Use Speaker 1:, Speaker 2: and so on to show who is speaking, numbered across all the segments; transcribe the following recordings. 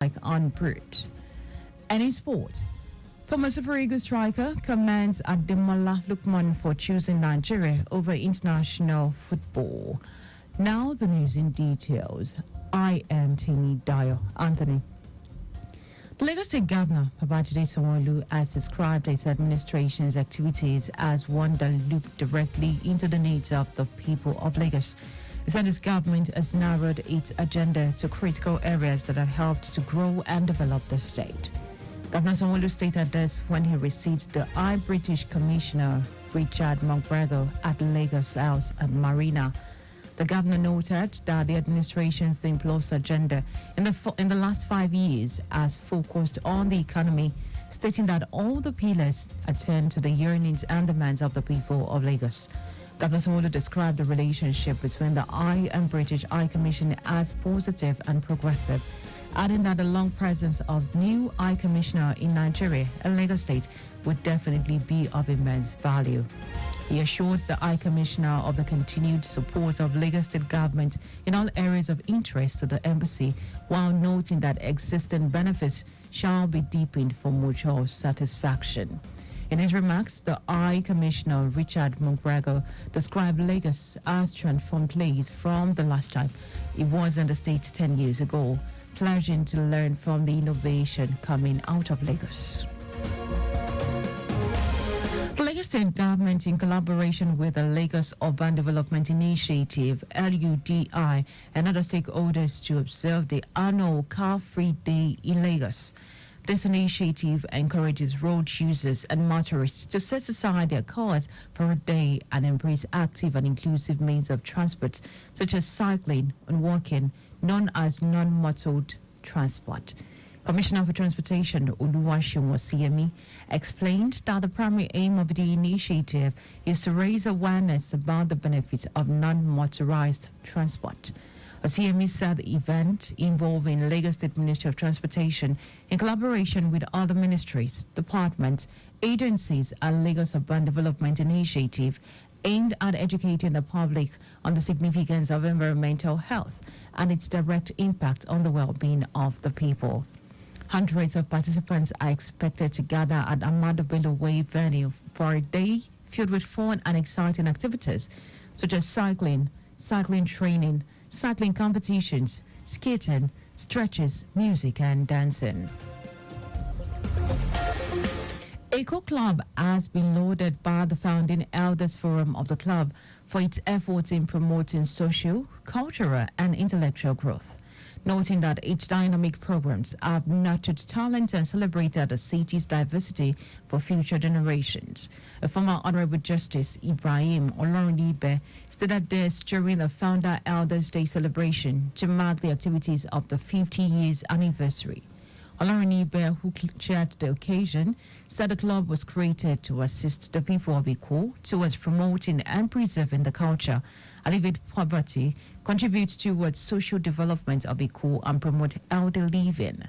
Speaker 1: like on Brit. And in sport, former Super Eagles striker commends Ademola Lookman for choosing Nigeria over international football. Now the news in details. I am Tini Dayo Anthony. The Lagos State Governor, Babajide Sanwo-Olu, has described its administration's activities as one that look directly into the needs of the people of Lagos. He said his government has narrowed its agenda to critical areas that have helped to grow and develop the state. Governor Sanwo-Olu stated this when he received the High British Commissioner Richard McGregor at Lagos House and Marina. The governor noted that the administration's Plus agenda in the last 5 years has focused on the economy, stating that all the pillars attend to the yearnings and demands of the people of Lagos. Governor Sanwo-Olu described the relationship between the High and British High Commission as positive and progressive, adding that the long presence of new High Commissioner in Nigeria and Lagos State would definitely be of immense value. He assured the High Commissioner of the continued support of Lagos State government in all areas of interest to the embassy, while noting that existing benefits shall be deepened for mutual satisfaction. In his remarks, the High Commissioner Richard McGregor described Lagos as transformed place from the last time it was in the state 10 years ago, pledging to learn from the innovation coming out of Lagos. The Lagos State government, in collaboration with the Lagos Urban Development Initiative, LUDI, and other stakeholders to observe the annual Car-Free Day in Lagos. This initiative encourages road users and motorists to set aside their cars for a day and embrace active and inclusive means of transport, such as cycling and walking, known as non-motored transport. Commissioner for Transportation Oluwaseun Osiyemi explained that the primary aim of the initiative is to raise awareness about the benefits of non-motorized transport. Osiyemi said the event involving Lagos State Ministry of Transportation in collaboration with other ministries, departments, agencies, and Lagos Urban Development Initiative aimed at educating the public on the significance of environmental health and its direct impact on the well-being of the people. Hundreds of participants are expected to gather at Ahmadu Bello Way venue for a day filled with fun and exciting activities such as cycling training, cycling competitions, skating, stretches, music, and dancing. Eco Club has been lauded by the founding elders forum of the club for its efforts in promoting social, cultural, and intellectual growth, noting that its dynamic programs have nurtured talent and celebrated the city's diversity for future generations. A former Honorable Justice Ibrahim Olorunibe stated this during the Founder Elders Day celebration to mark the activities of the 50 years anniversary. Olorunibe, who chaired the occasion, said the club was created to assist the people of Iko towards promoting and preserving the culture, alleviate poverty, contribute towards social development of Iko, and promote healthy living.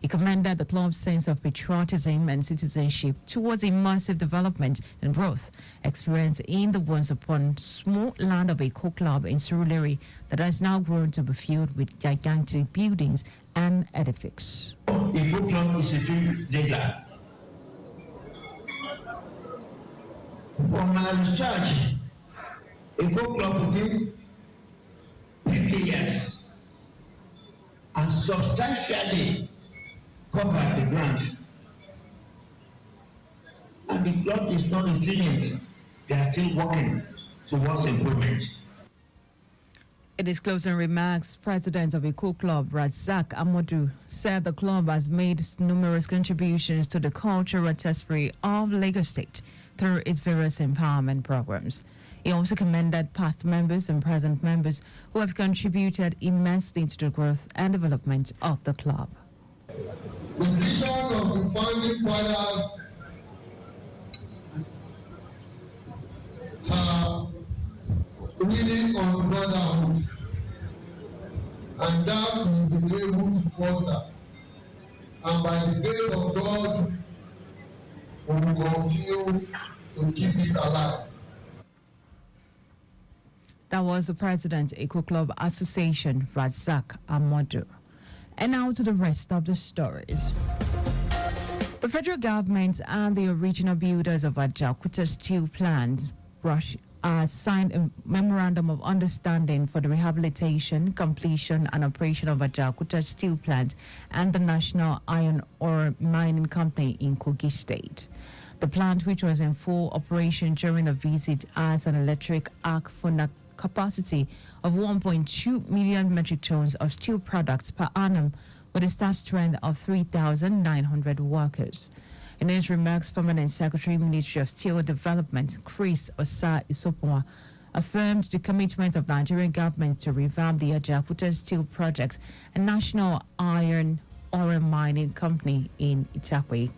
Speaker 1: He commended the club's sense of patriotism and citizenship towards immersive development and growth experienced in the once upon small land of Iko Club in Surulere that has now grown to be filled with gigantic buildings and edifices.
Speaker 2: Iko Club is a dream later. From my research, Iko Club within 50 years has substantially covered the ground. And the club is not resilient. They are still working towards improvement.
Speaker 1: In his closing remarks, President of Iko Club, Razak Amodu, said the club has made numerous contributions to the cultural tapestry of Lagos State through its various empowerment programs. He also commended past members and present members who have contributed immensely to the growth and development of the club.
Speaker 3: The vision of the founding fathers have really on brotherhood, and that will be able to foster. And by the grace of God, we will continue to keep it alive.
Speaker 1: That was the President, Iko Club Association, Razak Amodu. And now to the rest of the stories. The federal government and the original builders of Ajaokuta steel plant signed a memorandum of understanding for the rehabilitation, completion, and operation of Ajaokuta steel plant and the National Iron Ore Mining Company in Kogi State. The plant, which was in full operation during a visit, has an electric arc furnace capacity of 1.2 million metric tons of steel products per annum, with a staff strength of 3,900 workers. In his remarks, Permanent Secretary, Ministry of Steel Development, Chris Osa Isopoma, affirmed the commitment of the Nigerian government to revamp the Ajaokuta Steel Project and National Iron Ore Mining Company in Itakwe.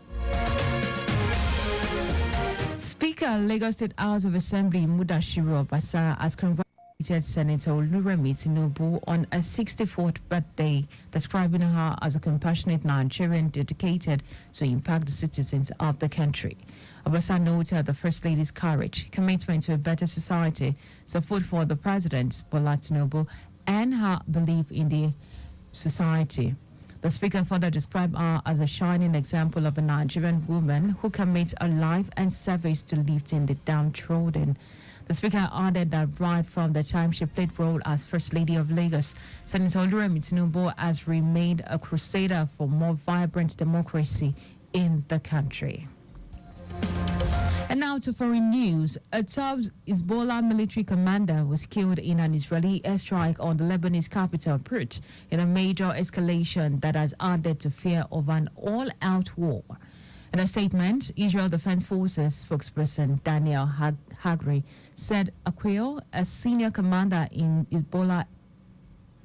Speaker 1: Speaker, Lagos State House of Assembly Mudashiru Obasa has congratulated Senator Oluremi Tinubu on a 64th birthday, describing her as a compassionate Nigerian dedicated to impact the citizens of the country. Obasa noted the First Lady's courage, commitment to a better society, support for the President, Bola Tinubu, and her belief in the society. The speaker further described her as a shining example of a Nigerian woman who commits her life and service to lifting the downtrodden. The speaker added that right from the time she played role as First Lady of Lagos, Senator Oluremi Tinubu has remained a crusader for more vibrant democracy in the country. And now to foreign news. A top Hezbollah military commander was killed in an Israeli airstrike on the Lebanese capital, Beirut, in a major escalation that has added to fear of an all-out war. In a statement, Israel Defense Forces spokesperson Daniel Hagri said Akil, a senior commander in Hezbollah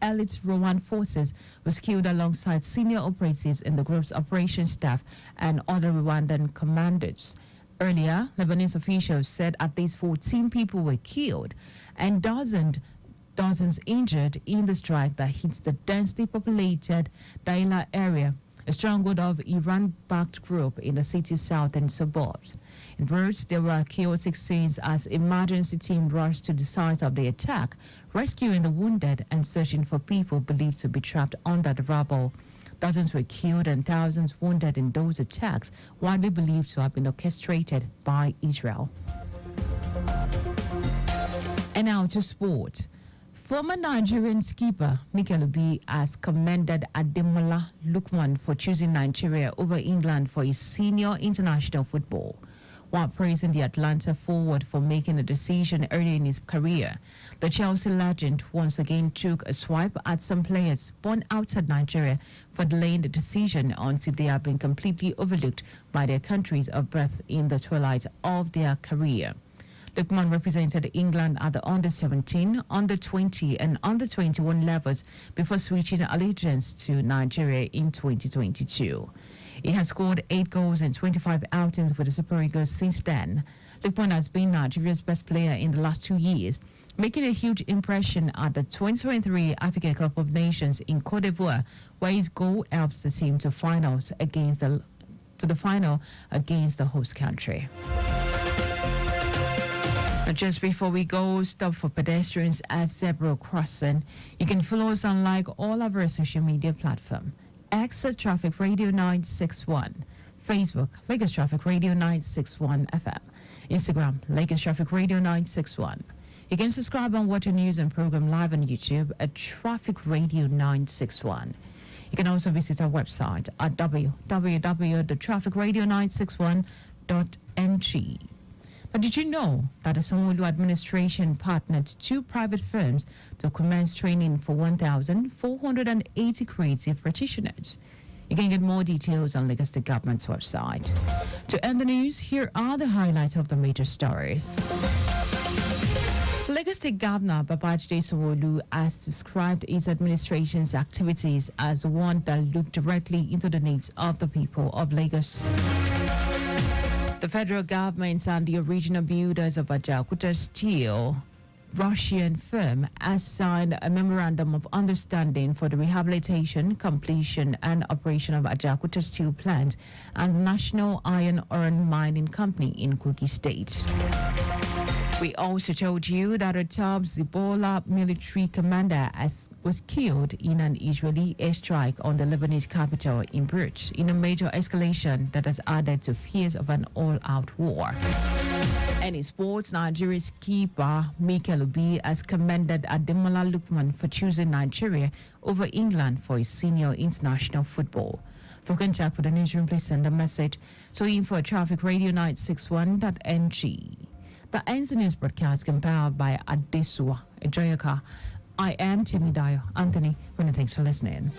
Speaker 1: elite Rowan forces, was killed alongside senior operatives in the group's operation staff and other Rwandan commanders. Earlier, Lebanese officials said at least 14 people were killed and dozens injured in the strike that hit the densely populated Daila area, a stronghold of Iran-backed group in the city's southern suburbs. In Beirut, there were chaotic scenes as emergency team rushed to the site of the attack, rescuing the wounded and searching for people believed to be trapped under the rubble. Dozens were killed and thousands wounded in those attacks, widely believed to have been orchestrated by Israel. And now to sport. Former Nigerian skipper Mikel Obi has commended Ademola Lookman for choosing Nigeria over England for his senior international football. While praising the Atlanta forward for making a decision early in his career, the Chelsea legend once again took a swipe at some players born outside Nigeria for delaying the decision until they have been completely overlooked by their countries of birth in the twilight of their career. Lookman represented England at the under-17, under-20 and under-21 levels before switching allegiance to Nigeria in 2022. He has scored 8 goals in 25 outings for the Super Eagles since then. Lookman has been Nigeria's best player in the last 2 years, making a huge impression at the 2023 African Cup of Nations in Cote d'Ivoire, where his goal helps the team to the final against the host country. Just before we go, stop for pedestrians at zebra crossing. You can follow us on all of our social media platforms. X at Traffic Radio 961, Facebook Lagos Traffic Radio 961 FM, Instagram Lagos Traffic Radio 961. You can subscribe and watch our news and program live on YouTube at Traffic Radio 961. You can also visit our website at www.trafficradio961.ng. Now, did you know that the Sanwo-Olu administration partnered 2 private firms to commence training for 1,480 creative practitioners? You can get more details on Lagos State Government's website. To end the news, here are the highlights of the major stories. Lagos State Governor Babajide Sanwo-Olu has described his administration's activities as one that look directly into the needs of the people of Lagos. The federal government and the original builders of Ajaokuta Steel Russian firm has signed a memorandum of understanding for the rehabilitation, completion and operation of Ajaokuta Steel Plant and National Iron Ore Mining Company in Kogi State. We also told you that a top Hezbollah military commander was killed in an Israeli airstrike on the Lebanese capital in Beirut, in a major escalation that has added to fears of an all-out war. And in sports, Nigeria's keeper Mikel Obi has commended Ademola Lookman for choosing Nigeria over England for his senior international football. For contact with the newsroom, please send a message to info@trafficradio961.ng. The ends the news broadcast compiled by Adesua Ejoyaka. I am Timidayo Anthony. Thanks for listening.